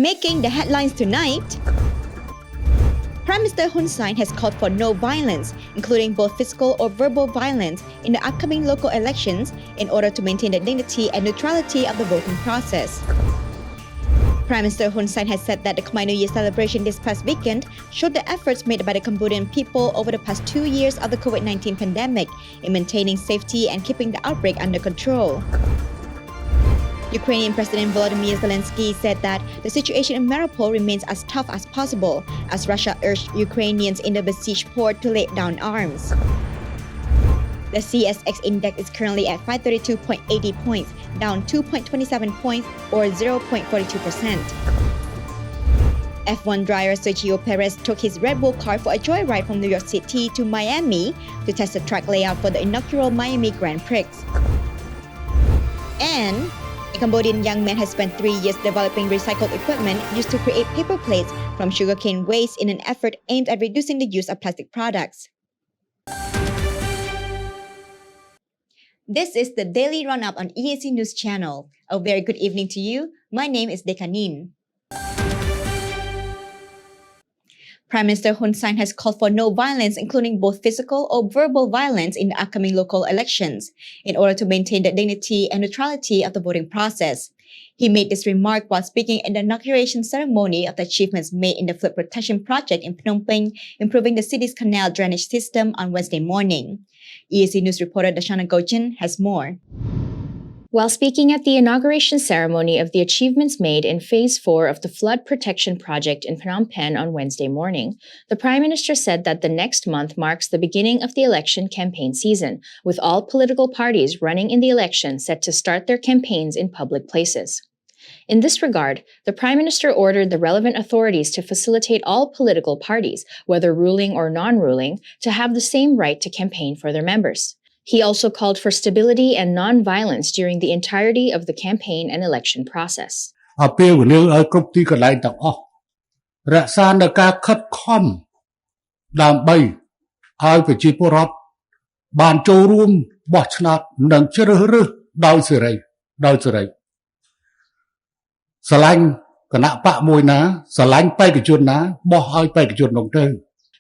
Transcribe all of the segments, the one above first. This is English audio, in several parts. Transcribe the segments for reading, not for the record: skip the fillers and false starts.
Making the headlines tonight, Prime Minister Hun Sen has called for no violence, including both physical or verbal violence, in the upcoming local elections in order to maintain the dignity and neutrality of the voting process. Prime Minister Hun Sen has said that the Khmer New Year celebration this past weekend showed the efforts made by the Cambodian people over the past 2 years of the COVID-19 pandemic in maintaining safety and keeping the outbreak under control. Ukrainian President Volodymyr Zelensky said that the situation in Mariupol remains as tough as possible as Russia urged Ukrainians in the besieged port to lay down arms. The CSX index is currently at 532.80 points, down 2.27 points or 0.42%. F1 driver Sergio Perez took his Red Bull car for a joyride from New York City to Miami to test the track layout for the inaugural Miami Grand Prix. And a Cambodian young man has spent 3 years developing recycled equipment used to create paper plates from sugarcane waste in an effort aimed at reducing the use of plastic products. This is the Daily Roundup on EAC News Channel. A very good evening to you. My name is Dekanin. Prime Minister Hun Sen has called for no violence, including both physical or verbal violence, in the upcoming local elections, in order to maintain the dignity and neutrality of the voting process. He made this remark while speaking in the inauguration ceremony of the achievements made in the flood protection project in Phnom Penh, improving the city's canal drainage system on Wednesday morning. EAC News reporter Dashana Gochin has more. While speaking at the inauguration ceremony of the achievements made in Phase 4 of the flood protection project in Phnom Penh on Wednesday morning, the Prime Minister said that the next month marks the beginning of the election campaign season, with all political parties running in the election set to start their campaigns in public places. In this regard, the Prime Minister ordered the relevant authorities to facilitate all political parties, whether ruling or non-ruling, to have the same right to campaign for their members. He also called for stability and non-violence during the entirety of the campaign and election process.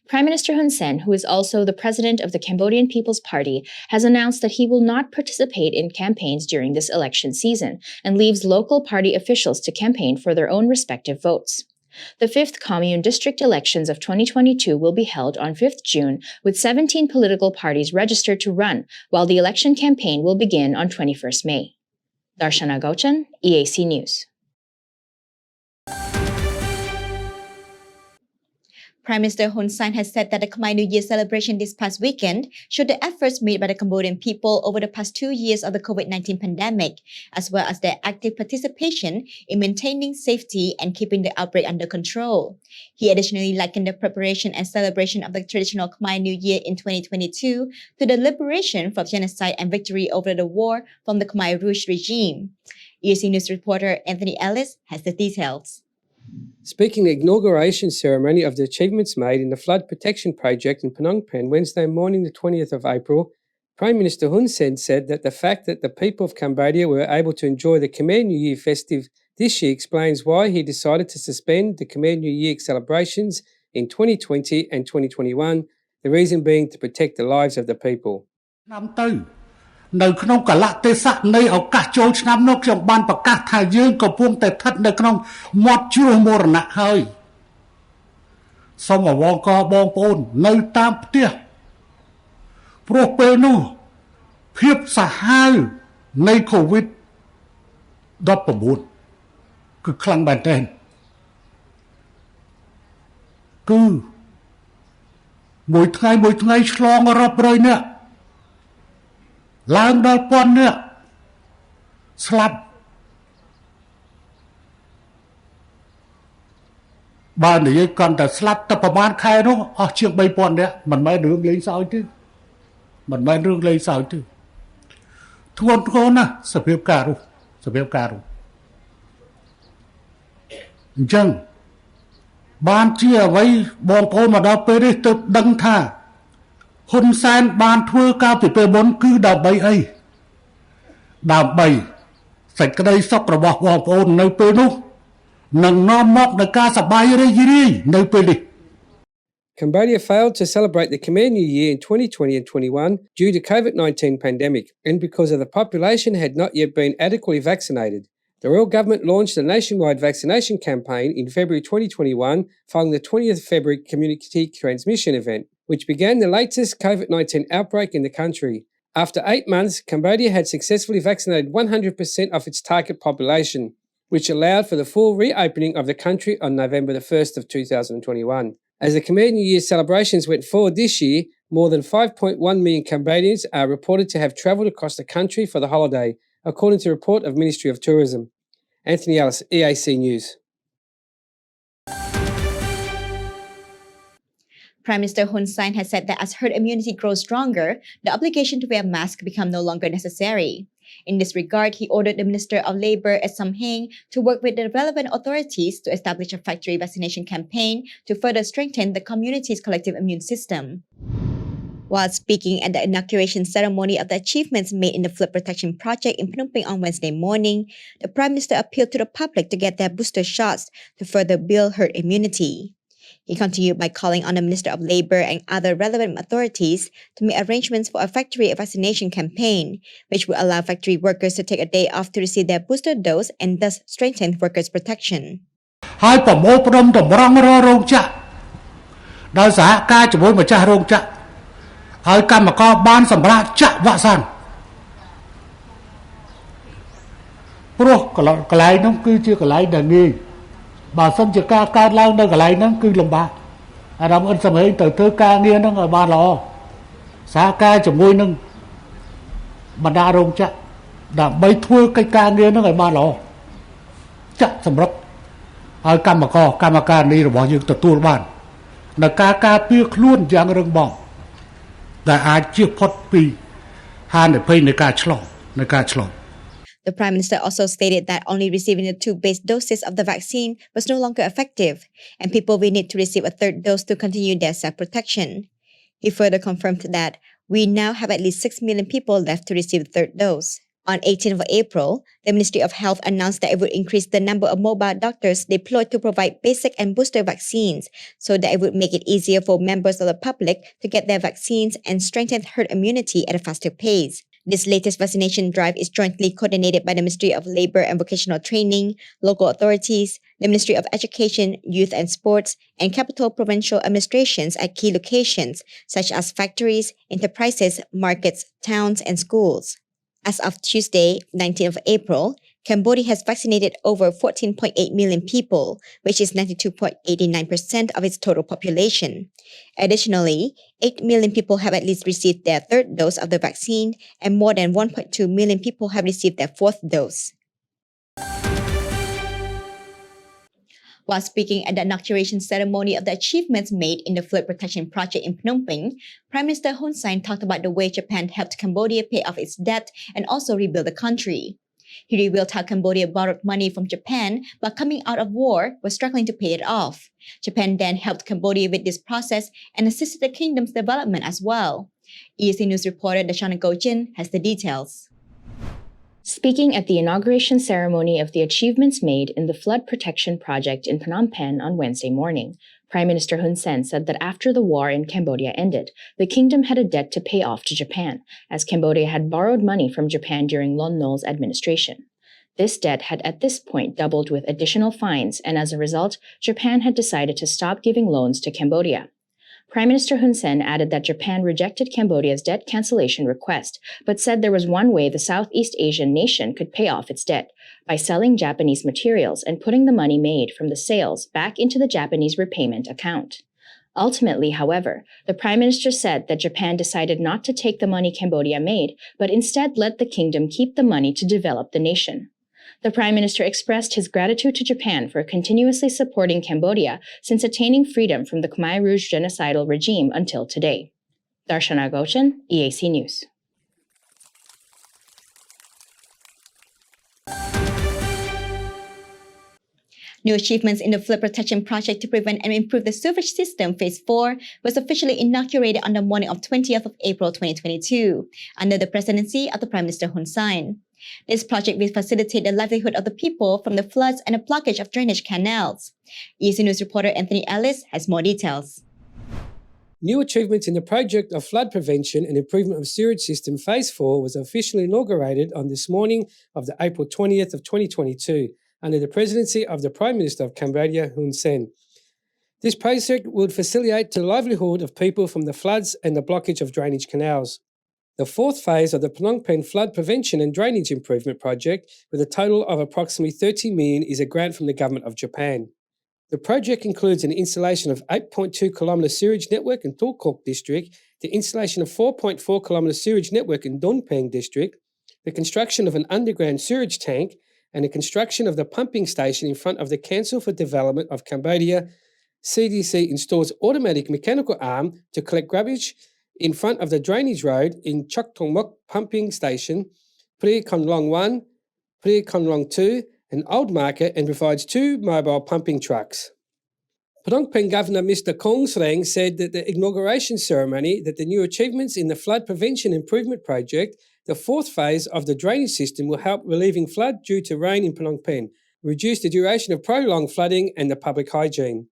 Prime Minister Hun Sen, who is also the president of the Cambodian People's Party, has announced that he will not participate in campaigns during this election season and leaves local party officials to campaign for their own respective votes. The 5th Commune District elections of 2022 will be held on 5th June, with 17 political parties registered to run, while the election campaign will begin on 21st May. Darshana Gochan, EAC News. Prime Minister Hun Sen has said that the Khmer New Year celebration this past weekend showed the efforts made by the Cambodian people over the past 2 years of the COVID-19 pandemic, as well as their active participation in maintaining safety and keeping the outbreak under control. He additionally likened the preparation and celebration of the traditional Khmer New Year in 2022 to the liberation from genocide and victory over the war from the Khmer Rouge regime. EAC News reporter Anthony Ellis has the details. Speaking at the inauguration ceremony of the achievements made in the flood protection project in Phnom Penh Wednesday morning, the 20th of April, Prime Minister Hun Sen said that the fact that the people of Cambodia were able to enjoy the Khmer New Year festive this year explains why he decided to suspend the Khmer New Year celebrations in 2020 and 2021, the reason being to protect the lives of the people. នៅក្នុងកលៈទេសៈនៃឱកាសចូលឆ្នាំនោះខ្ញុំបានប្រកាសថាយើងកំពុងតែស្ថិតនៅក្នុងមាត់ជ្រោះមរណៈហើយសូមអវកបងប្អូននៅតាមផ្ទះព្រោះពេលនោះភាពសាហាវនៃ COVID-19 គឺខ្លាំងមែនទែនគឺមួយថ្ងៃឆ្លងរាប់រយនាក់ឡើងដល់ពាន់នាក់ស្លាប់បាននិយាយកាន់តែស្លាប់តែប្រហែលខែនោះអស់ជាង 3000 នាក់មិនមែនរឿងលេងសើចទេធ្ងន់ធ្ងរណាស់សភាពការនោះអញ្ចឹងបានជាអ្វីបងប្អូនមកដល់ពេលនេះទើបដឹងថាហ៊ុនសែនបានធ្វើការពីពេលមុនគឺដើម្បីអីដើម្បីសេចក្តីសុខរបស់បងប្អូននៅពេលនោះ នឹងនាំមកនូវការសប្បាយរីករាយនៅពេលនេះ Cambodia failed to celebrate the Khmer New Year in 2020 and 21 due to COVID-19 pandemic and because of the population had not yet been adequately vaccinated. The royal government launched a nationwide vaccination campaign in February 2021 following the 20th February community transmission event, which began the latest COVID-19 outbreak in the country. After 8 months, Cambodia had successfully vaccinated 100% of its target population, which allowed for the full reopening of the country on November the 1st of 2021. As the Khmer New Year celebrations went forward this year, more than 5.1 million Cambodians are reported to have travelled across the country for the holiday, according to a report of Ministry of Tourism. Anthony Ellis, EAC News. Prime Minister Hun Sen has said that as herd immunity grows stronger, the obligation to wear masks become no longer necessary. In this regard, he ordered the Minister of Labour at Samhain to work with the relevant authorities to establish a factory vaccination campaign to further strengthen the community's collective immune system. While speaking at the inauguration ceremony of the achievements made in the flood protection project in Phnom Penh on Wednesday morning, the Prime Minister appealed to the public to get their booster shots to further build herd immunity. He continued by calling on the Minister of Labour and other relevant authorities to make arrangements for a factory vaccination campaign, which would allow factory workers to take a day off to receive their booster dose and thus strengthen workers' protection. ហើយប្រមូលផ្ដុំតម្រង់រោងចក្រដោយសហការជាមួយម្ចាស់រោងចក្រឲ្យកម្មករបានសម្រាប់ចាក់វ៉ាក់សាំងព្រោះកន្លែងនោះគឺជាកន្លែងដែលងាយបើសិនជាការកើតឡើងនៅកន្លែងហ្នឹងគឺលំបាកអារម្មណ៍អិនសម័យទៅធ្វើការងារហ្នឹងឲ្យបានល្អសហការជាមួយនឹងបណ្ដារោងចក្រដើម្បីធ្វើកិច្ចការងារហ្នឹងឲ្យបានល្អចាក់សម្រាប់ឲ្យកម្មការនេះរបស់យើងទទួលបាននៅការការពារខ្លួនយ៉ាងរឹងមាំដែលអាចជៀសផុតពីហានិភ័យនៃការឆ្លង The Prime Minister also stated that only receiving the 2 base doses of the vaccine was no longer effective, and people will need to receive a 3rd dose to continue their self-protection. He further confirmed that we now have at least 6 million people left to receive the 3rd dose. On 18th of April, the Ministry of Health announced that it would increase the number of mobile doctors deployed to provide basic and booster vaccines so that it would make it easier for members of the public to get their vaccines and strengthen herd immunity at a faster pace. This latest vaccination drive is jointly coordinated by the Ministry of Labour and Vocational Training, local authorities, the Ministry of Education, Youth and Sports, and capital provincial administrations at key locations such as factories, enterprises, markets, towns, and schools. As of Tuesday, 19th of April, Cambodia has vaccinated over 14.8 million people, which is 92.89% of its total population. Additionally, 8 million people have at least received their 3rd dose of the vaccine, and more than 1.2 million people have received their 4th dose. While speaking at the inauguration ceremony of the achievements made in the flood protection project in Phnom Penh, Prime Minister Hun Sen talked about the way Japan helped Cambodia pay off its debt and also rebuild the country. He revealed how Cambodia borrowed money from Japan but coming out of war was struggling to pay it off. Japan then helped Cambodia with this process and assisted the kingdom's development as well. EAC News reporter Dashana Gojin has the details. Speaking at the inauguration ceremony of the achievements made in the flood protection project in Phnom Penh on Wednesday morning, Prime Minister Hun Sen said that after the war in Cambodia ended, the kingdom had a debt to pay off to Japan, as Cambodia had borrowed money from Japan during Lon Nol's administration. This debt had at this point doubled with additional fines, and as a result, Japan had decided to stop giving loans to Cambodia. Prime Minister Hun Sen added that Japan rejected Cambodia's debt cancellation request, but said there was one way the Southeast Asian nation could pay off its debt, by selling Japanese materials and putting the money made from the sales back into the Japanese repayment account. Ultimately, however, the Prime Minister said that Japan decided not to take the money Cambodia made, but instead let the kingdom keep the money to develop the nation. The Prime Minister expressed his gratitude to Japan for continuously supporting Cambodia since attaining freedom from the Khmer Rouge genocidal regime until today. Darshana Gochan, EAC News. New achievements in the flood protection project to prevent and improve the sewage system Phase 4 was officially inaugurated on the morning of 20th of April 2022 under the presidency of the Prime Minister Hun Sen. This project will facilitate the livelihood of the people from the floods and the blockage of drainage canals. EAC News reporter Anthony Ellis has more details. New achievements in the project of flood prevention and improvement of sewage system Phase 4 was officially inaugurated on this morning of the April 20th of 2022 under the presidency of the Prime Minister of Cambodia, Hun Sen. This project would facilitate the livelihood of people from the floods and the blockage of drainage canals. The fourth phase of the Phnom Penh Flood Prevention and Drainage Improvement Project, with a total of approximately 30 million, is a grant from the Government of Japan. The project includes an installation of 8.2 kilometre sewage network in Thu Quoc District, the installation of 4.4 kilometre sewage network in Don Peng District, the construction of an underground sewage tank, and the construction of the pumping station in front of the Council for Development of Cambodia. CDC installs automatic mechanical arm to collect rubbish in front of the drainage road in Chok Thong Mok Pumping Station, Pri Kon Long 1, Pri Kon Long 2, an old market, and provides 2 mobile pumping trucks. Phnom Penh Governor Mr. Kong Sreng said that the inauguration ceremony that the new achievements in the Flood Prevention Improvement Project, the fourth phase of the drainage system, will help relieving flood due to rain in Phnom Penh, reduce the duration of prolonged flooding and the public hygiene.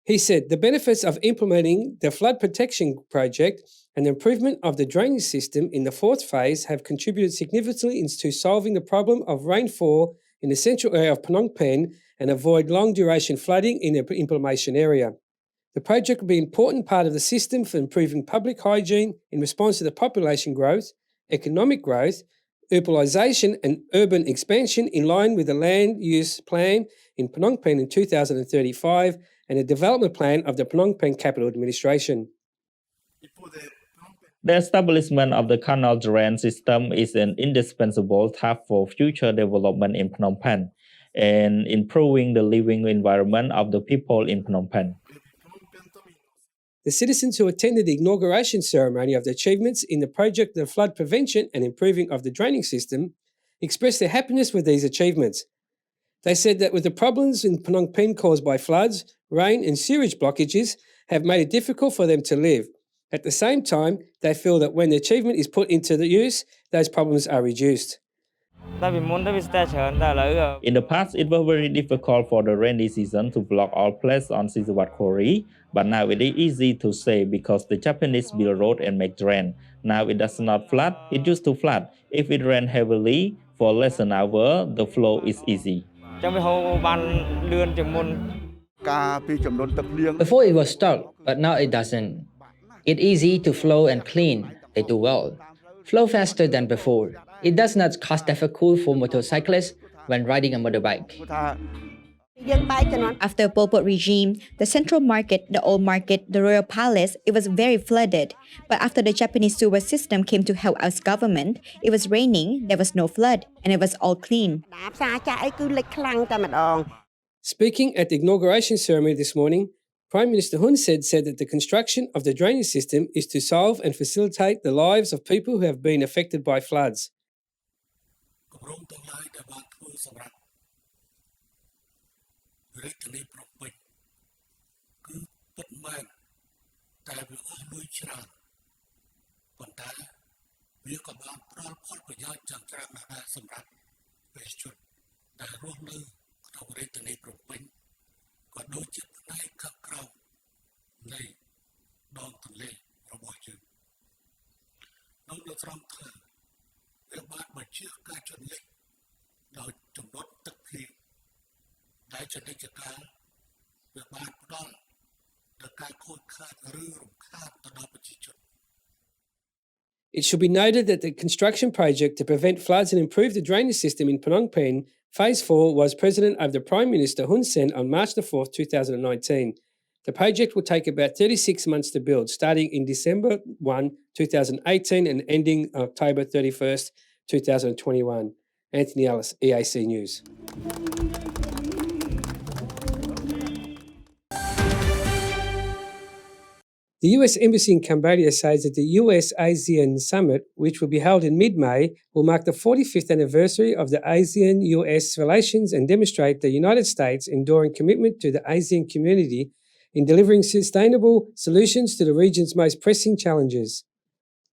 He said the benefits of implementing the flood protection project and the improvement of the drainage system in the fourth phase have contributed significantly to solving the problem of rainfall in the central area of Phnom Penh and avoid long-duration flooding in the implementation area. The project will be an important part of the system for improving public hygiene in response to the population growth, economic growth, urbanisation and urban expansion in line with the land use plan in Phnom Penh in 2035 and the development plan of the Phnom Penh Capital Administration. The establishment of the canal drain system is an indispensable step for future development in Phnom Penh and improving the living environment of the people in Phnom Penh. The citizens who attended the inauguration ceremony of the achievements in the project of flood prevention and improving of the draining system expressed their happiness with these achievements. They said that with the problems in Phnom Penh caused by floods, rain and sewage blockages have made it difficult for them to live. At the same time, they feel that when the achievement is put into the use, those problems are reduced. In the past, it was very difficult for the rainy season to block all places on Sisavat Quarry, but now it is easy to say because the Japanese build road and make drain. Now it does not flood, it used to flood. If it rains heavily for less than an hour, the flow is easy. Before it was stuck, but now it doesn't. It's easy to flow and clean. They do well. Flow faster than before. It does not cause difficult for motorcyclists when riding a motorbike. After Pol Pot regime, the Central Market, the Old Market, the Royal Palace, it was very flooded. But after the Japanese sewer system came to help us government, it was raining, there was no flood, and it was all clean. Speaking at the inauguration ceremony this morning, Prime Minister Hun Sen said that the construction of the drainage system is to solve and facilitate the lives of people who have been affected by floods. It should be noted that the construction project to prevent floods and improve the drainage system in Phnom Penh, Phase 4, was President of the Prime Minister Hun Sen on March 4, 2019. The project will take about 36 months to build, starting in December 1, 2018 and ending October 31st, 2021. Anthony Ellis, EAC News. The US Embassy in Cambodia says that the US-ASEAN Summit, which will be held in mid-May, will mark the 45th anniversary of the ASEAN-US relations and demonstrate the United States' enduring commitment to the ASEAN community in delivering sustainable solutions to the region's most pressing challenges.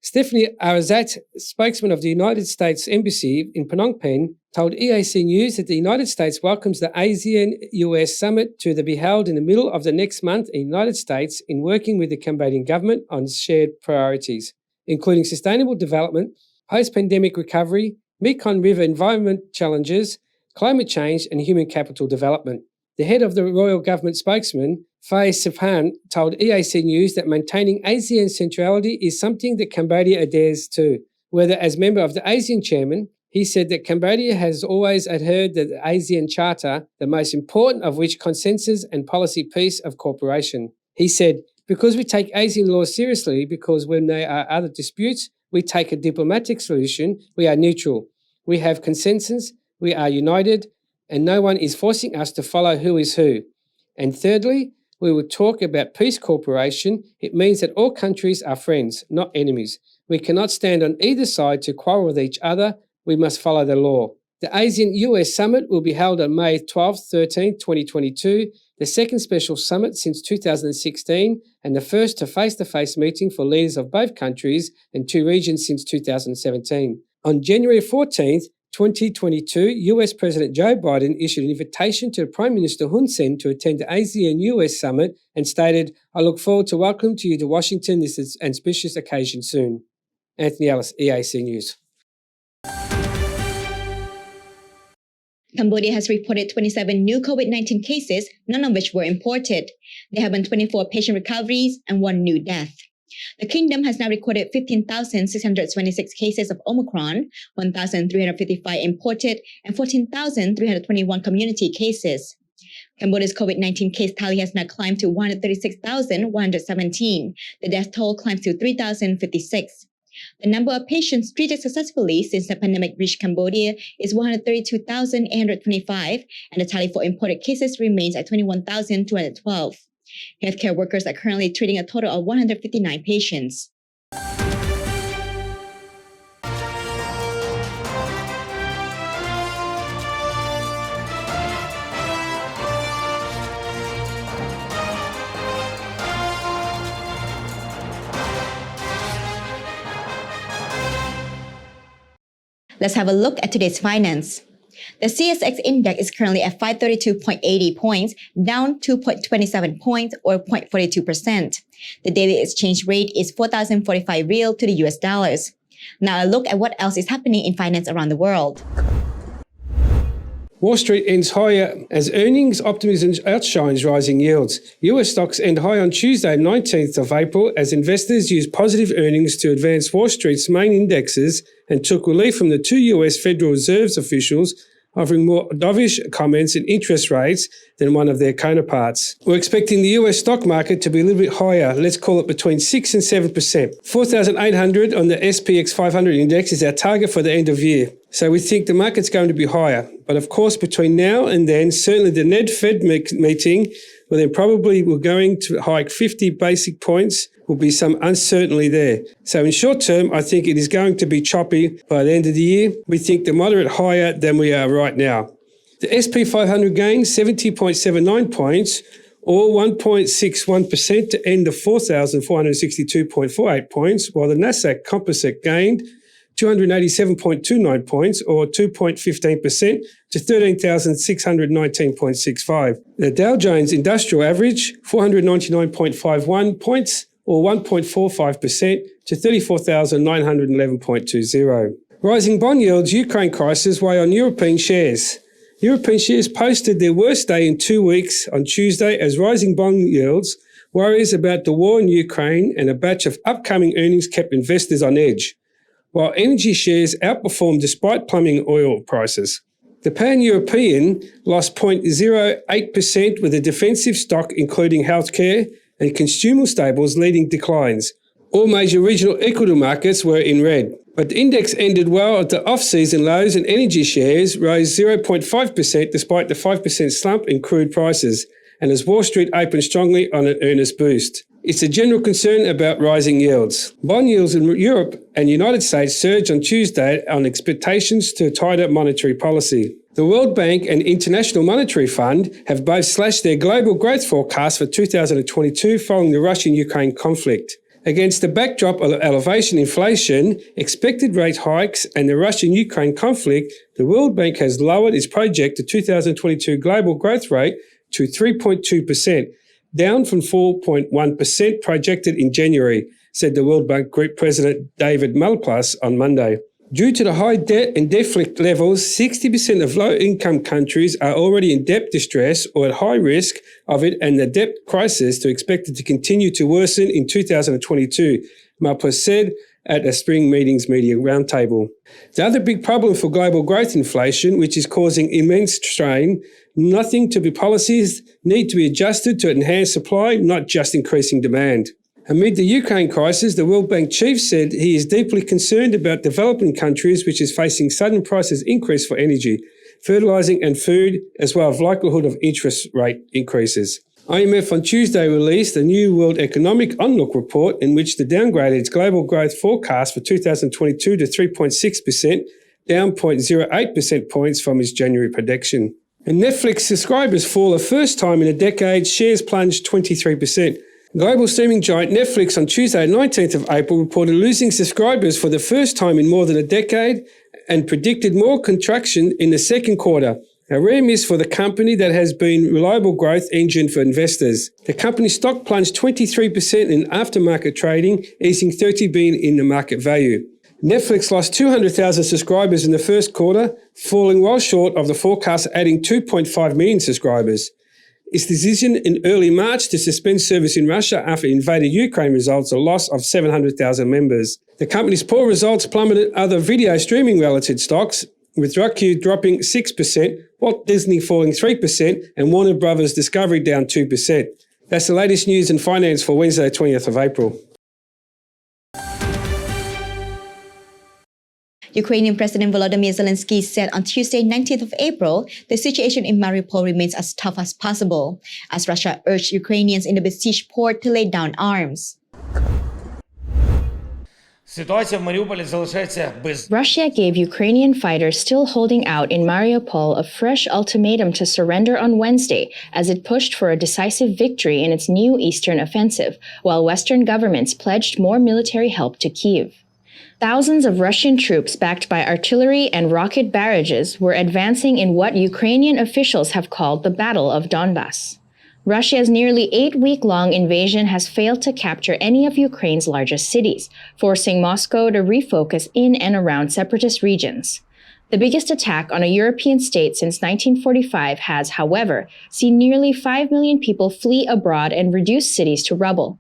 Stephanie Arazat, spokesman of the United States Embassy in Phnom Penh, told EAC News that the United States welcomes the ASEAN-US summit to be held in the middle of the next month in the United States in working with the Cambodian government on shared priorities, including sustainable development, post-pandemic recovery, Mekong River environment challenges, climate change and human capital development. The head of the Royal Government spokesman, Phai Siphan, told EAC News that maintaining ASEAN centrality is something that Cambodia adheres to. Whether as member of the ASEAN chairman, he said that Cambodia has always adhered to the ASEAN Charter, the most important of which consensus and policy piece of cooperation. He said, because we take ASEAN laws seriously, because when there are other disputes, we take a diplomatic solution, we are neutral. We have consensus, we are united, and no one is forcing us to follow who is who. And thirdly, we will talk about peace cooperation. It means that all countries are friends, not enemies. We cannot stand on either side to quarrel with each other. We must follow the law. The ASEAN-US Summit will be held on May 12-13, 2022, the second special summit since 2016 and the first face-to-face meeting for leaders of both countries and two regions since 2017. On January 14th, 2022, US President Joe Biden issued an invitation to Prime Minister Hun Sen to attend the ASEAN-US Summit and stated, I look forward to welcome you to Washington this auspicious occasion soon. Anthony Ellis, EAC News. Cambodia has reported 27 new COVID-19 cases, none of which were imported. There have been 24 patient recoveries and 1 new death. The kingdom has now recorded 15,626 cases of Omicron, 1,355 imported, and 14,321 community cases. Cambodia's COVID-19 case tally has now climbed to 136,117. The death toll climbs to 3,056. The number of patients treated successfully since the pandemic reached Cambodia is 132,825, and the tally for imported cases remains at 21,212. Healthcare workers are currently treating a total of 159 patients. Let's have a look at today's finance. The CSX index is currently at 532.80 points, down 2.27 points or 0.42%. The daily exchange rate is 4,045 real to the US dollars. Now a look at what else is happening in finance around the world. Wall Street ends higher as earnings optimism outshines rising yields. US stocks end high on Tuesday, 19th of April, as investors used positive earnings to advance Wall Street's main indexes and took relief from the two US Federal Reserve officials offering more dovish comments and interest rates than one of their counterparts. We're expecting the US stock market to be a little bit higher, let's call it between 6 and 7%. 4,800 on the SPX 500 index is our target for the end of year. So we think the market's going to be higher. But of course, between now and then, certainly the Ned Fed meeting, where they're probably we're going to hike 50 basic points, will be some uncertainty there. So in short term, I think it is going to be choppy by the end of the year. We think the moderate higher than we are right now. The SP 500 gained 70.79 points, or 1.61% to end of 4,462.48 points, while the Nasdaq Composite gained 287.29 points, or 2.15% to 13,619.65. The Dow Jones Industrial Average, 499.51 points, or 1.45% to 34,911.20. Rising bond yields, Ukraine crisis weigh on European shares. European shares posted their worst day in 2 weeks on Tuesday as rising bond yields, worries about the war in Ukraine and a batch of upcoming earnings kept investors on edge, while energy shares outperformed despite plummeting oil prices. The Pan-European lost 0.08% with a defensive stock including healthcare and consumer staples leading declines. All major regional equity markets were in red, but the index ended well at the off-season lows and energy shares rose 0.5% despite the 5% slump in crude prices, and as Wall Street opened strongly on an earnest boost. It's a general concern about rising yields. Bond yields in Europe and United States surged on Tuesday on expectations to tighter monetary policy. The World Bank and International Monetary Fund have both slashed their global growth forecast for 2022 following the Russian-Ukraine conflict. Against the backdrop of elevation inflation, expected rate hikes, and the Russian-Ukraine conflict, the World Bank has lowered its projected 2022 global growth rate to 3.2%, down from 4.1% projected in January, said the World Bank Group President David Malpass on Monday. Due to the high debt and deficit levels, 60% of low-income countries are already in debt distress or at high risk of it, and the debt crisis is expected to continue to worsen in 2022, Malpass said at a spring meetings media roundtable. The other big problem for global growth inflation, which is causing immense strain, policies need to be adjusted to enhance supply, not just increasing demand. Amid the Ukraine crisis, the World Bank chief said he is deeply concerned about developing countries which is facing sudden prices increase for energy, fertilizing and food, as well as likelihood of interest rate increases. IMF on Tuesday released a new World Economic Outlook report in which they downgraded its global growth forecast for 2022 to 3.6%, down 0.08 percent points from its January prediction. And Netflix subscribers fall a first time in a decade, shares plunged 23%. Global streaming giant Netflix on Tuesday, 19th of April, reported losing subscribers for the first time in more than a decade and predicted more contraction in the second quarter, a rare miss for the company that has been a reliable growth engine for investors. The company's stock plunged 23% in aftermarket trading, easing $30 billion in the market value. Netflix lost 200,000 subscribers in the first quarter, falling well short of the forecast, adding 2.5 million subscribers. Its decision in early March to suspend service in Russia after it invaded Ukraine results a loss of 700,000 members. The company's poor results plummeted other video streaming-related stocks, with Roku dropping 6%, Walt Disney falling 3%, and Warner Brothers Discovery down 2%. That's the latest news and finance for Wednesday, 20th of April. Ukrainian President Volodymyr Zelensky said on Tuesday, 19th of April, the situation in Mariupol remains as tough as possible, as Russia urged Ukrainians in the besieged port to lay down arms. Russia gave Ukrainian fighters still holding out in Mariupol a fresh ultimatum to surrender on Wednesday as it pushed for a decisive victory in its new eastern offensive, while Western governments pledged more military help to Kyiv. Thousands of Russian troops backed by artillery and rocket barrages were advancing in what Ukrainian officials have called the Battle of Donbas. Russia's nearly 8-week-long invasion has failed to capture any of Ukraine's largest cities, forcing Moscow to refocus in and around separatist regions. The biggest attack on a European state since 1945 has, however, seen nearly 5 million people flee abroad and reduce cities to rubble.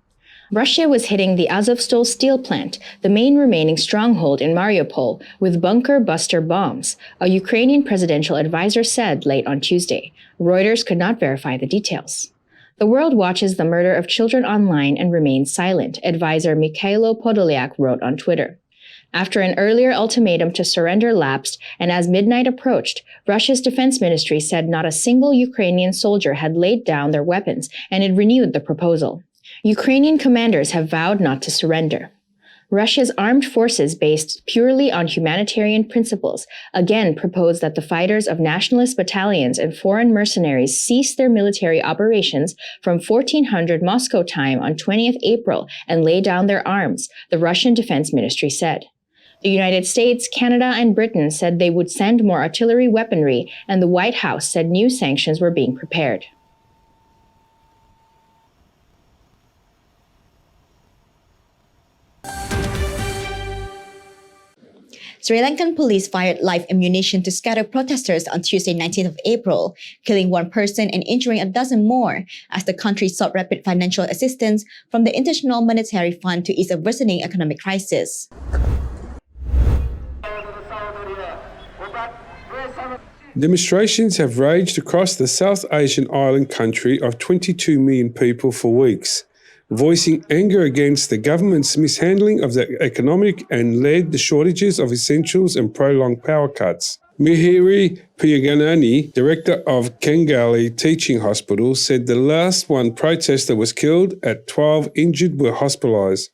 Russia was hitting the Azovstal steel plant, the main remaining stronghold in Mariupol, with bunker-buster bombs, a Ukrainian presidential advisor said late on Tuesday. Reuters could not verify the details. The world watches the murder of children online and remains silent, advisor Mikhailo Podolyak wrote on Twitter. After an earlier ultimatum to surrender lapsed, and as midnight approached, Russia's defense ministry said not a single Ukrainian soldier had laid down their weapons, and it renewed the proposal. Ukrainian commanders have vowed not to surrender. Russia's armed forces, based purely on humanitarian principles, again proposed that the fighters of nationalist battalions and foreign mercenaries cease their military operations from 1400 Moscow time on 20th April and lay down their arms, the Russian Defense Ministry said. The United States, Canada, and Britain said they would send more artillery weaponry, and the White House said new sanctions were being prepared. Sri Lankan police fired live ammunition to scatter protesters on Tuesday, 19th of April, killing one person and injuring a dozen more, as the country sought rapid financial assistance from the International Monetary Fund to ease a worsening economic crisis. Demonstrations have raged across the South Asian island country of 22 million people for weeks, voicing anger against the government's mishandling of the economic and led the shortages of essentials and prolonged power cuts. Mihiri Piyaganani, director of Kengali Teaching Hospital, said the last one protester was killed and 12 injured were hospitalised,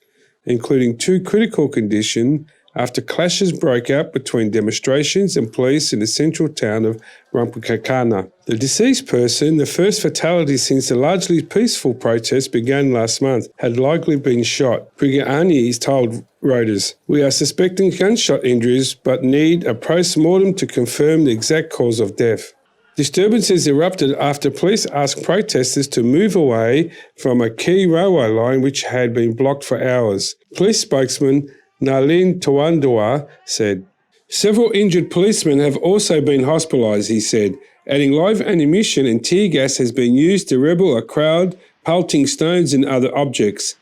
including 2 critical condition after clashes broke out between demonstrations and police in the central town of Rampukakana. The deceased person, the first fatality since the largely peaceful protest began last month, had likely been shot. Prigiani told Reuters, "We are suspecting gunshot injuries but need a post-mortem to confirm the exact cause of death." Disturbances erupted after police asked protesters to move away from a key railway line which had been blocked for hours. Police spokesman Nalin Tawandua said, "Several injured policemen have also been hospitalised," he said, adding live ammunition and tear gas has been used to rebel a crowd, pelting stones and other objects.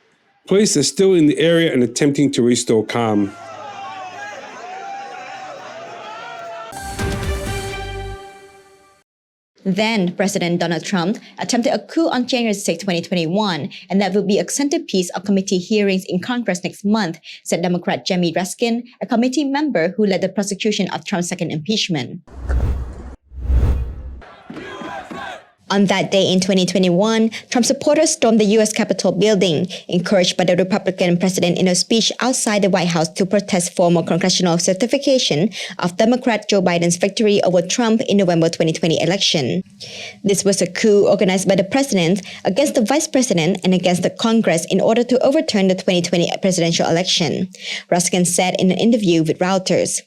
Police are still in the area and attempting to restore calm. Then, President Donald Trump attempted a coup on January 6, 2021, and that will be a centerpiece of committee hearings in Congress next month, said Democrat Jamie Raskin, a committee member who led the prosecution of Trump's second impeachment. On that day in 2021, Trump supporters stormed the U.S. Capitol building, encouraged by the Republican president in a speech outside the White House to protest formal congressional certification of Democrat Joe Biden's victory over Trump in November 2020 election. This was a coup organized by the president against the vice president and against the Congress in order to overturn the 2020 presidential election, Raskin said in an interview with Reuters.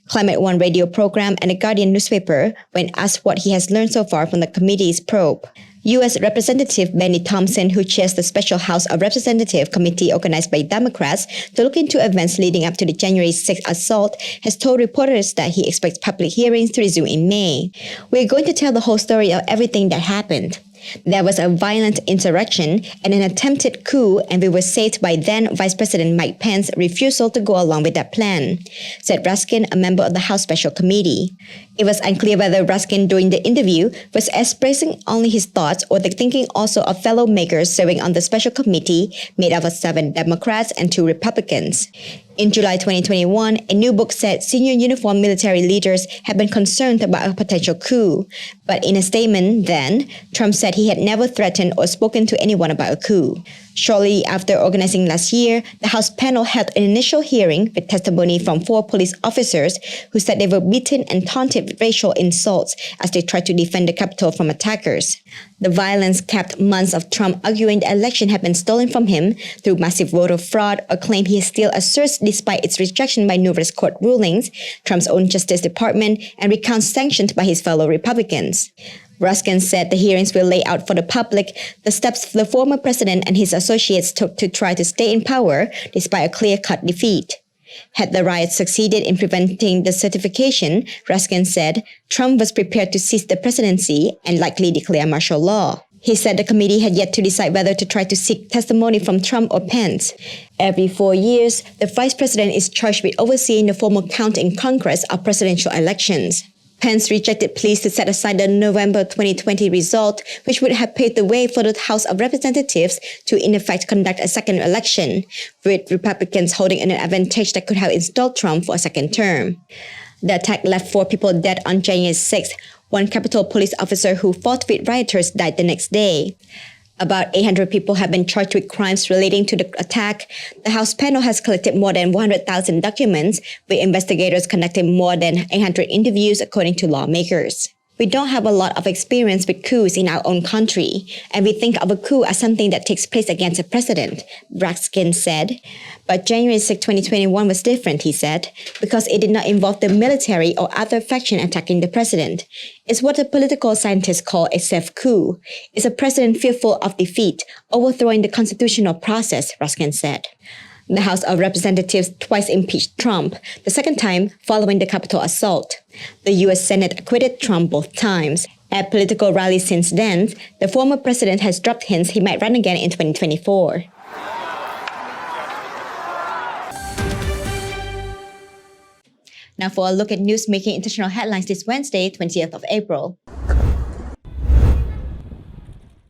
Climate One radio program and The Guardian newspaper when asked what he has learned so far from the committee's probe. U.S. Representative Benny Thompson, who chairs the Special House of Representatives committee organized by Democrats to look into events leading up to the January 6th assault, has told reporters that he expects public hearings to resume in May. "We're going to tell the whole story of everything that happened. There was a violent insurrection and an attempted coup, and we were saved by then Vice President Mike Pence's refusal to go along with that plan," said Raskin, a member of the House Special Committee. It was unclear whether Raskin during the interview was expressing only his thoughts or the thinking also of fellow makers serving on the Special Committee made up of 7 Democrats and 2 Republicans. In July 2021, a new book said senior uniformed military leaders had been concerned about a potential coup. But in a statement then, Trump said he had never threatened or spoken to anyone about a coup. Shortly after organizing last year, the House panel held an initial hearing with testimony from 4 police officers who said they were beaten and taunted with racial insults as they tried to defend the Capitol from attackers. The violence capped months of Trump arguing the election had been stolen from him through massive voter fraud, a claim he still asserts despite its rejection by numerous court rulings, Trump's own Justice Department, and recounts sanctioned by his fellow Republicans. Raskin said the hearings will lay out for the public the steps the former president and his associates took to try to stay in power despite a clear-cut defeat. Had the riots succeeded in preventing the certification, Raskin said, Trump was prepared to seize the presidency and likely declare martial law. He said the committee had yet to decide whether to try to seek testimony from Trump or Pence. Every 4 years, the vice president is charged with overseeing the formal count in Congress of presidential elections. Pence rejected pleas to set aside the November 2020 result, which would have paved the way for the House of Representatives to in effect conduct a second election, with Republicans holding an advantage that could have installed Trump for a second term. The attack left 4 people dead on January 6th. One Capitol police officer who fought with rioters died the next day. About 800 people have been charged with crimes relating to the attack. The House panel has collected more than 100,000 documents, with investigators conducting more than 800 interviews, according to lawmakers. "We don't have a lot of experience with coups in our own country, and we think of a coup as something that takes place against a president," Raskin said. But January 6, 2021 was different, he said, because it did not involve the military or other faction attacking the president. It's what the political scientists call a safe coup. It's a president fearful of defeat, overthrowing the constitutional process, Raskin said. The House of Representatives twice impeached Trump, the second time following the Capitol assault. The U.S. Senate acquitted Trump both times. At political rallies since then, the former president has dropped hints he might run again in 2024. Now for a look at news-making international headlines this Wednesday, 20th of April.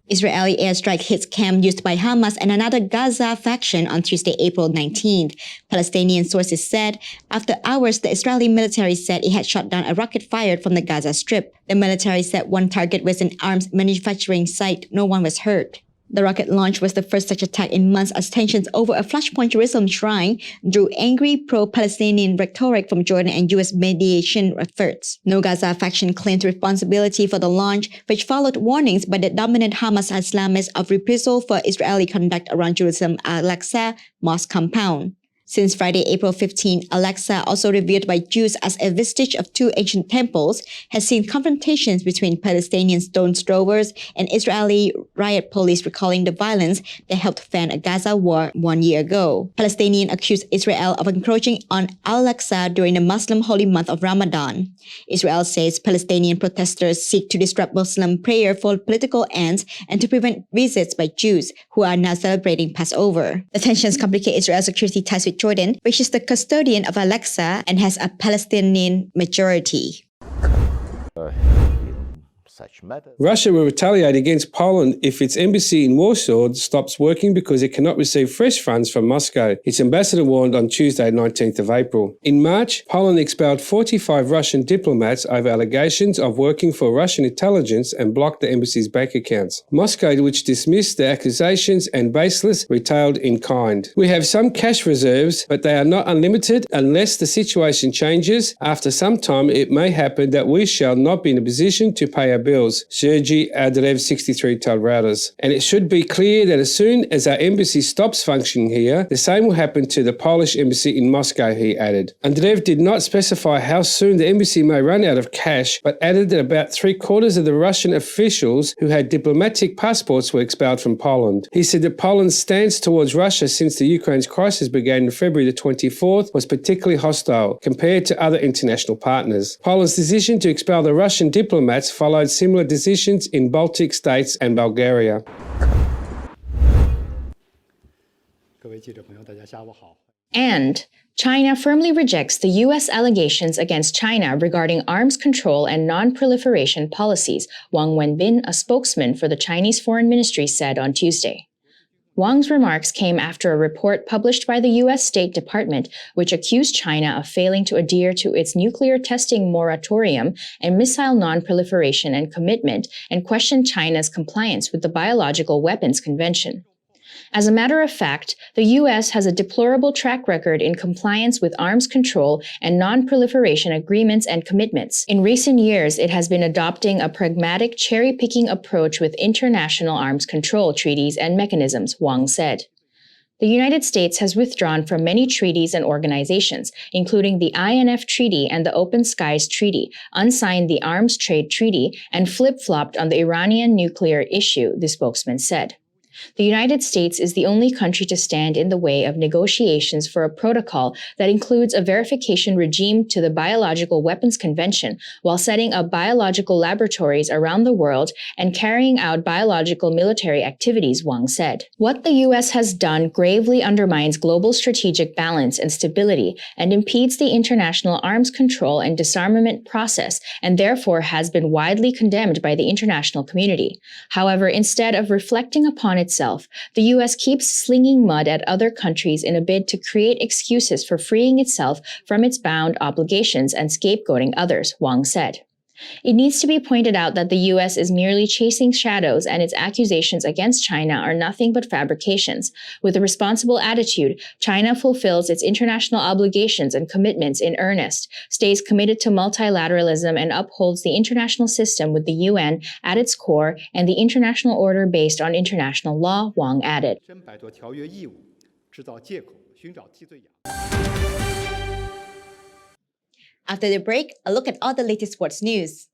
Israeli airstrike hits camp used by Hamas and another Gaza faction on Tuesday, April 19th. Palestinian sources said after hours, the Israeli military said it had shot down a rocket fired from the Gaza Strip. The military said one target was an arms manufacturing site. No one was hurt. The rocket launch was the first such attack in months as tensions over a Flashpoint Jerusalem shrine drew angry pro-Palestinian rhetoric from Jordan and U.S. mediation efforts. No Gaza faction claimed responsibility for the launch, which followed warnings by the dominant Hamas Islamists of reprisal for Israeli conduct around Jerusalem Al-Aqsa Mosque compound. Since Friday, April 15, Al-Aqsa, also revered by Jews as a vestige of two ancient temples, has seen confrontations between Palestinian stone throwers and Israeli riot police, recalling the violence that helped fan a Gaza war 1 year ago. Palestinians accused Israel of encroaching on Al-Aqsa during the Muslim holy month of Ramadan. Israel says Palestinian protesters seek to disrupt Muslim prayer for political ends and to prevent visits by Jews who are now celebrating Passover. The tensions complicate Israel's security ties with Jordan, which is the custodian of Al-Aqsa and has a Palestinian majority. Russia will retaliate against Poland if its embassy in Warsaw stops working because it cannot receive fresh funds from Moscow, its ambassador warned on Tuesday, 19th of April. In March, Poland expelled 45 Russian diplomats over allegations of working for Russian intelligence and blocked the embassy's bank accounts. Moscow, which dismissed the accusations and baseless, retailed in kind. We have some cash reserves, but they are not unlimited unless the situation changes. After some time, it may happen that we shall not be in a position to pay our bills, Sergei Andreev, 63, told Reuters. And it should be clear that as soon as our embassy stops functioning here, the same will happen to the Polish embassy in Moscow, he added. Andreev did not specify how soon the embassy may run out of cash, but added that about 3/4 of the Russian officials who had diplomatic passports were expelled from Poland. He said that Poland's stance towards Russia since the Ukraine's crisis began on February the 24th was particularly hostile compared to other international partners. Poland's decision to expel the Russian diplomats followed similar decisions in Baltic states and Bulgaria. And China firmly rejects the U.S. allegations against China regarding arms control and non-proliferation policies, Wang Wenbin, a spokesman for the Chinese Foreign Ministry, said on Tuesday. Wang's remarks came after a report published by the U.S. State Department, which accused China of failing to adhere to its nuclear testing moratorium and missile non-proliferation and commitment, and questioned China's compliance with the Biological Weapons Convention. As a matter of fact, the U.S. has a deplorable track record in compliance with arms control and non-proliferation agreements and commitments. In recent years, it has been adopting a pragmatic, cherry-picking approach with international arms control treaties and mechanisms, Wang said. The United States has withdrawn from many treaties and organizations, including the INF Treaty and the Open Skies Treaty, unsigned the Arms Trade Treaty, and flip-flopped on the Iranian nuclear issue, the spokesman said. The United States is the only country to stand in the way of negotiations for a protocol that includes a verification regime to the Biological Weapons Convention while setting up biological laboratories around the world and carrying out biological military activities, Wang said. What the U.S. has done gravely undermines global strategic balance and stability and impedes the international arms control and disarmament process and therefore has been widely condemned by the international community. However, instead of reflecting upon itself, the U.S. keeps slinging mud at other countries in a bid to create excuses for freeing itself from its bound obligations and scapegoating others, Wang said. It needs to be pointed out that the U.S. is merely chasing shadows and its accusations against China are nothing but fabrications. With a responsible attitude, China fulfills its international obligations and commitments in earnest, stays committed to multilateralism and upholds the international system with the UN at its core and the international order based on international law, Wang added. After the break, a look at all the latest sports news.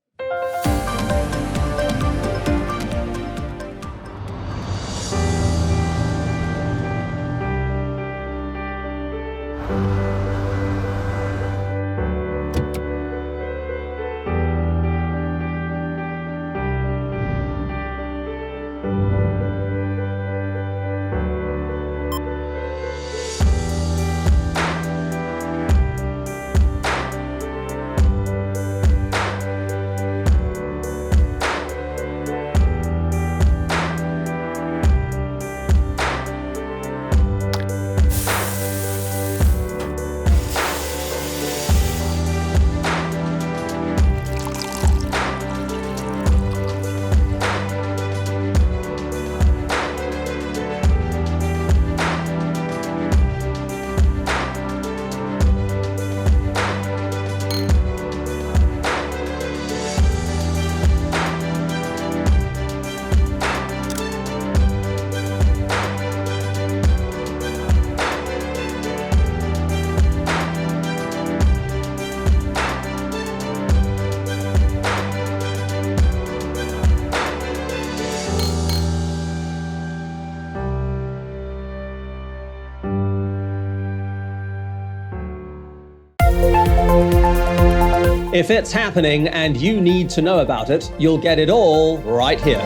If it's happening and you need to know about it, you'll get it all right here.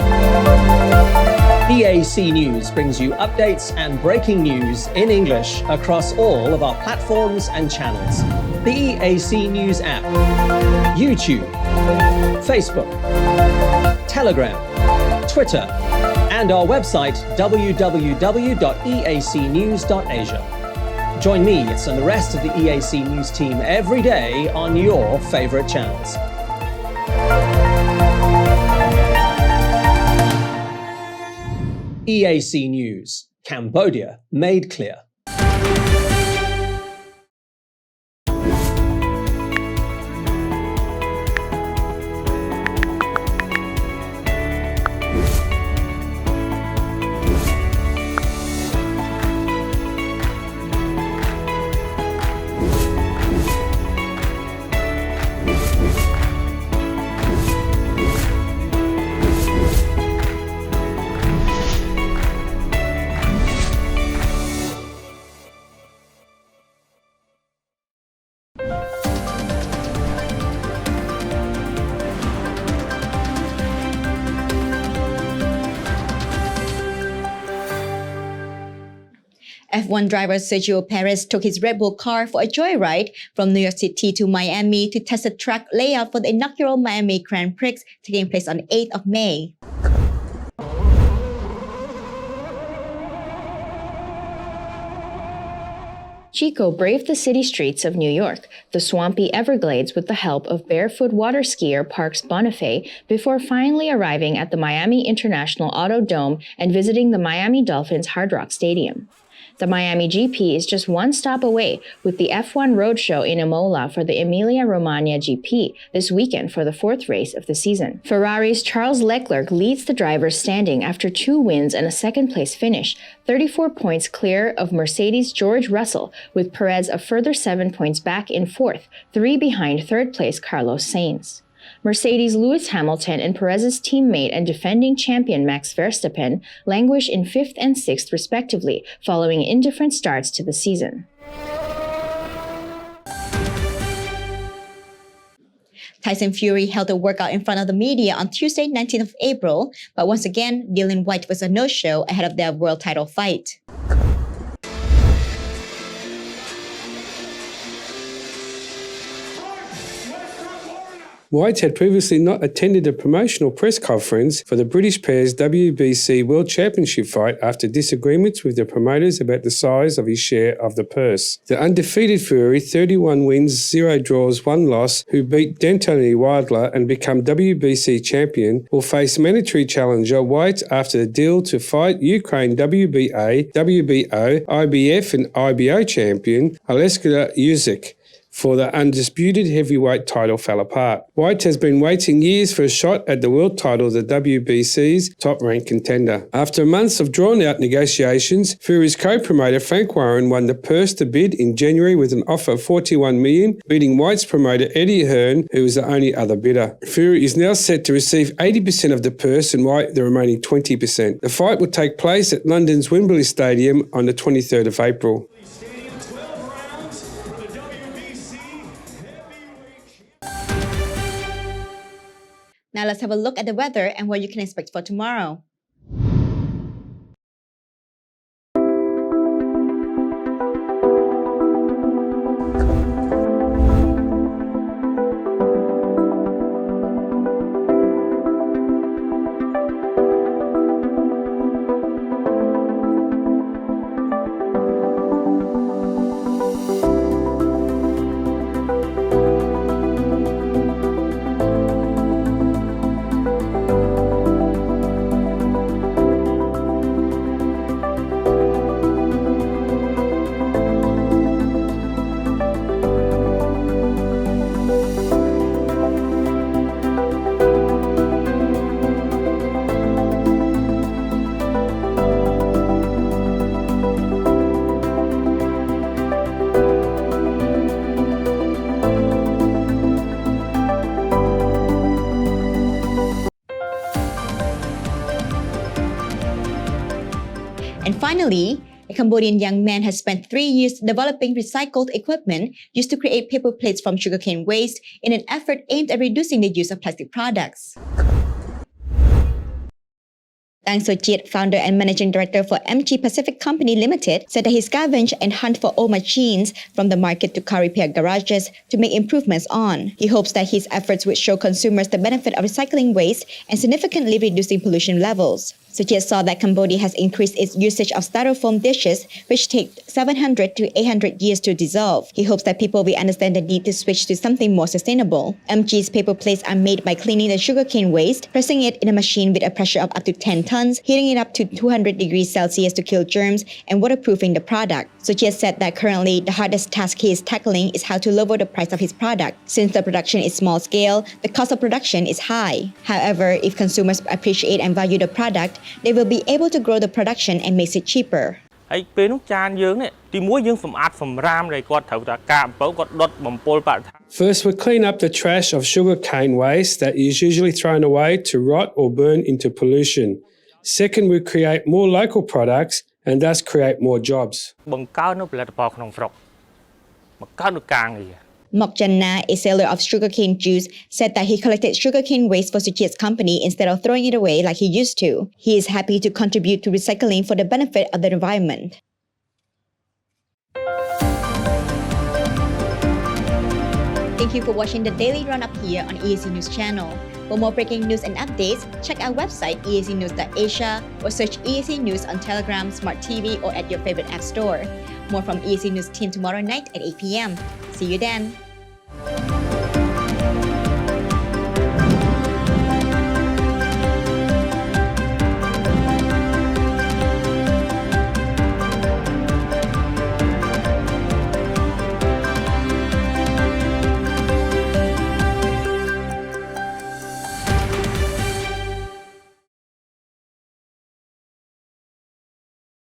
EAC News brings you updates and breaking news in English across all of our platforms and channels. The EAC News app, YouTube, Facebook, Telegram, Twitter, and our website www.eacnews.asia. Join me and the rest of the EAC News team every day on your favorite channels. EAC News, Cambodia made clear. F1 driver Sergio Perez took his Red Bull car for a joyride from New York City to Miami to test the track layout for the inaugural Miami Grand Prix taking place on the 8th of May. Chico braved the city streets of New York, the swampy Everglades with the help of barefoot water skier Parks Bonifay before finally arriving at the Miami International Auto Dome and visiting the Miami Dolphins Hard Rock Stadium. The Miami GP is just one stop away with the F1 Roadshow in Imola for the Emilia-Romagna GP this weekend for the fourth race of the season. Ferrari's Charles Leclerc leads the drivers standing after 2 wins and a second-place finish, 34 points clear of Mercedes' George Russell, with Perez a further 7 points back in fourth, 3 behind third-place Carlos Sainz. Mercedes' Lewis Hamilton and Perez's teammate and defending champion Max Verstappen languish in 5th and 6th respectively, following indifferent starts to the season. Tyson Fury held a workout in front of the media on Tuesday, 19th of April, but once again, Dillian Whyte was a no-show ahead of their world title fight. Whyte had previously not attended a promotional press conference for the British pair's WBC World Championship fight after disagreements with the promoters about the size of his share of the purse. The undefeated Fury, 31 wins, 0 draws, 1 loss, who beat D'Anthony Wilder and become WBC champion, will face mandatory challenger Whyte after the deal to fight Ukraine WBA, WBO, IBF and IBO champion Aleksandr Usyk for the undisputed heavyweight title fell apart. Whyte has been waiting years for a shot at the world title, the WBC's top-ranked contender. After months of drawn-out negotiations, Fury's co-promoter Frank Warren won the purse to bid in January with an offer of $41 million, beating Whyte's promoter Eddie Hearn, who was the only other bidder. Fury is now set to receive 80% of the purse and Whyte the remaining 20%. The fight will take place at London's Wembley Stadium on the 23rd of April. Now let's have a look at the weather and what you can expect for tomorrow. And finally, Cambodian young man has spent 3 years developing recycled equipment used to create paper plates from sugarcane waste in an effort aimed at reducing the use of plastic products. Tang So-Chiet, founder and managing director for MG Pacific Company Limited, said that he scavenged and hunt for old machines from the market to car repair garages to make improvements on. He hopes that his efforts would show consumers the benefit of recycling waste and significantly reducing pollution levels. So-Chiet saw that Cambodia has increased its usage of styrofoam dishes, which take 700 to 800 years to dissolve. He hopes that people will understand the need to switch to something more sustainable. MG's paper plates are made by cleaning the sugarcane waste, pressing it in a machine with a pressure of up to 10 tons, heating it up to 200 degrees Celsius to kill germs, and waterproofing the product. So-Chiet said that currently the hardest task he is tackling is how to lower the price of his product. Since the production is small scale, the cost of production is high. However, if consumers appreciate and value the product, they will be able to grow the production and make it cheaper. ហើយពេលនោះចានយើងនេះទីមួយយើងសម្អាតសម្រាមដែលគាត់ត្រូវតែការអំពៅគាត់ដុតបំពុលបរិស្ថាន First, we clean up the trash of sugarcane waste that is usually thrown away to rot or burn into pollution. Second, we create more local products and thus create more jobs. បង្កើននូវផលិតផលក្នុងស្រុកបង្កើននូវការងារ Mok Janna, a seller of sugarcane juice, said that he collected sugarcane waste for So-Chiet's company instead of throwing it away like he used to. He is happy to contribute to recycling for the benefit of the environment. Thank you for watching the Daily Roundup here on EAC News Channel. For more breaking news and updates, check our website eacnews.asia or search EAC News on Telegram, Smart TV, or at your favorite app store. More from EAC News team tomorrow night at 8 p.m. See you then.